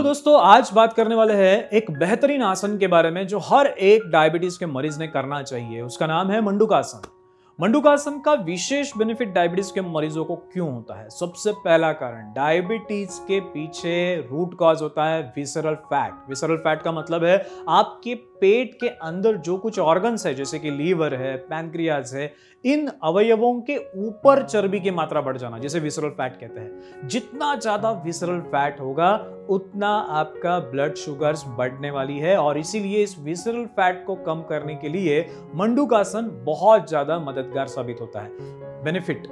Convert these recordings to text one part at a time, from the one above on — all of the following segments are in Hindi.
चलो दोस्तों, आज बात करने वाले हैं एक बेहतरीन आसन के बारे में जो हर एक डायबिटीज के मरीज ने करना चाहिए। उसका नाम है मंडूकासन। मंडूकासन का विशेष बेनिफिट डायबिटीज के मरीजों को क्यों होता है? सबसे पहला कारण, डायबिटीज के पीछे रूट कॉज होता है विसरल फैट। विसरल फैट का मतलब है आपके पेट के अंदर जो कुछ ऑर्गन्स है, जैसे कि लीवर है, पैनक्रियाज है, इन अवयवों के ऊपर चर्बी की मात्रा बढ़ जाना, जिसे विसरल फैट कहते हैं। जितना ज्यादा विसरल फैट होगा उतना आपका ब्लड शुगर्स बढ़ने वाली है, और इसीलिए इस विसरल फैट को कम करने के लिए मंडूकासन बहुत ज्यादा मददगार साबित होता है। बेनिफिट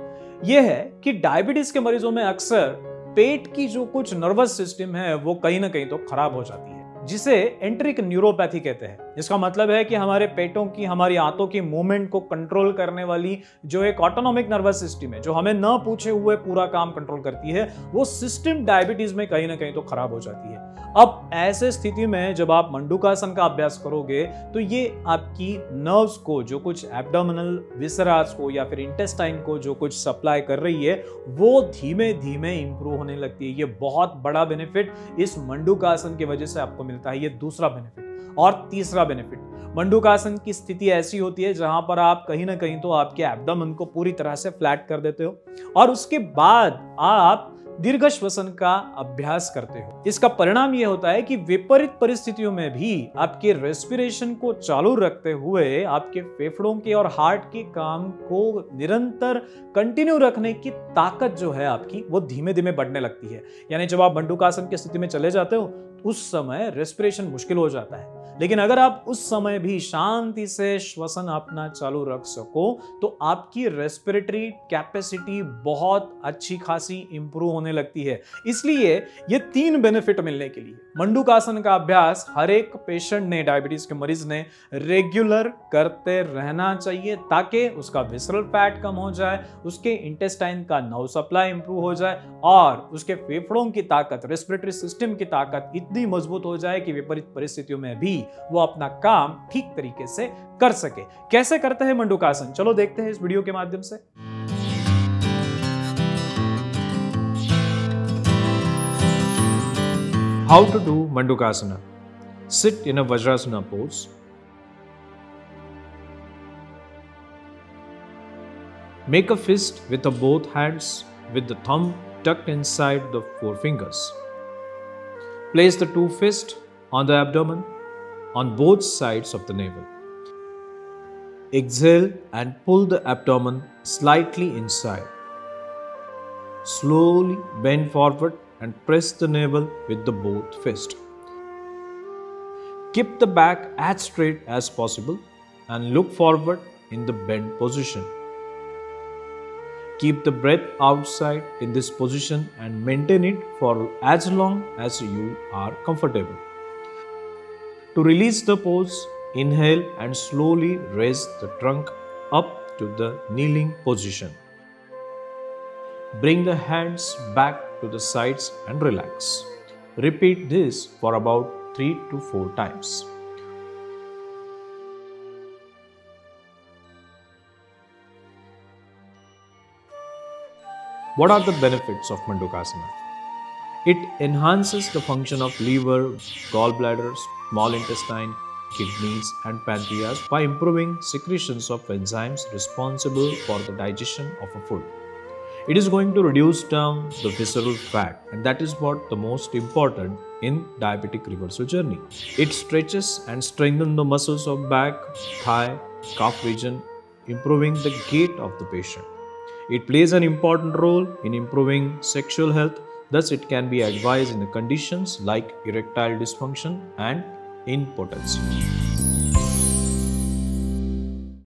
यह है कि डायबिटीज के मरीजों में अक्सर पेट की जो कुछ नर्वस सिस्टम है वो कहीं ना कहीं तो खराब हो जाती है, जिसे एंट्रिक न्यूरोपैथी कहते हैं। इसका मतलब है कि हमारे पेटों की, हमारी आंतों की मूवमेंट को कंट्रोल करने वाली जो एक ऑटोनॉमिक नर्वस सिस्टम है, जो हमें न पूछे हुए पूरा काम कंट्रोल करती है, वो सिस्टम डायबिटीज में कहीं ना कहीं तो खराब हो जाती है। अब ऐसे स्थिति में जब आप मंडूकासन का अभ्यास करोगे तो ये आपकी नर्व्स को, जो कुछ एब्डोमिनल विसरास को या फिर इंटेस्टाइन को जो कुछ सप्लाई कर रही है, वो धीमे धीमे इंप्रूव होने लगती है। ये बहुत बड़ा बेनिफिट इस मंडूकासन की वजह से आपको मिलता है। ये दूसरा बेनिफिट। और तीसरा बेनिफिट, मंडूकासन की स्थिति ऐसी होती है जहां पर आप कहीं ना कहीं तो आपके एब्डोमेन को पूरी तरह से फ्लैट कर देते हो, और उसके बाद आप दीर्घ श्वसन का अभ्यास करते हो। इसका परिणाम यह होता है कि विपरीत परिस्थितियों में भी आपके रेस्पिरेशन को चालू रखते हुए आपके फेफड़ों के और हार्ट के काम को निरंतर कंटिन्यू रखने की ताकत जो है आपकी, वो धीमे धीमे बढ़ने लगती है। यानी जब आप मंडूकासन की स्थिति में चले जाते हो उस समय रेस्पिरेशन मुश्किल हो जाता है, लेकिन अगर आप उस समय भी शांति से श्वसन अपना चालू रख सको तो आपकी रेस्पिरेटरी कैपेसिटी बहुत अच्छी खासी इंप्रूव होने लगती है। इसलिए ये 3 बेनिफिट मिलने के लिए मंडूकासन का अभ्यास हर एक पेशेंट ने, डायबिटीज के मरीज ने रेगुलर करते रहना चाहिए, ताकि उसका विसरल फैट कम हो जाए, उसके इंटेस्टाइन का नर्व सप्लाई इंप्रूव हो जाए, और उसके फेफड़ों की ताकत, रेस्पिरेटरी सिस्टम की ताकत इतनी मजबूत हो जाए कि विपरीत परिस्थितियों में भी वो अपना काम ठीक तरीके से कर सके। कैसे करते हैं मंडूकासन? चलो देखते हैं इस वीडियो के माध्यम से। How to do Mandukasana? Sit in a Vajrasana pose. Make a fist with both hands with the thumb tucked inside the 4 fingers. Place the 2 fists on the abdomen on both sides of the navel. Exhale and pull the abdomen slightly inside. Slowly bend forward and press the navel with the both fists. Keep the back as straight as possible and look forward in the bent position. Keep the breath outside in this position and maintain it for as long as you are comfortable. To release the pose, inhale and slowly raise the trunk up to the kneeling position. Bring the hands back to the sides and relax. Repeat this for about 3 to 4 times. What are the benefits of Mandukasana? It enhances the function of liver, gallbladder, small intestine, kidneys and pancreas by improving secretions of enzymes responsible for the digestion of a food. It is going to reduce down the visceral fat, and that is what the most important in diabetic reversal journey. It stretches and strengthens the muscles of back, thigh, calf region, improving the gait of the patient. It plays an important role in improving sexual health, thus it can be advised in the conditions like erectile dysfunction and impotence.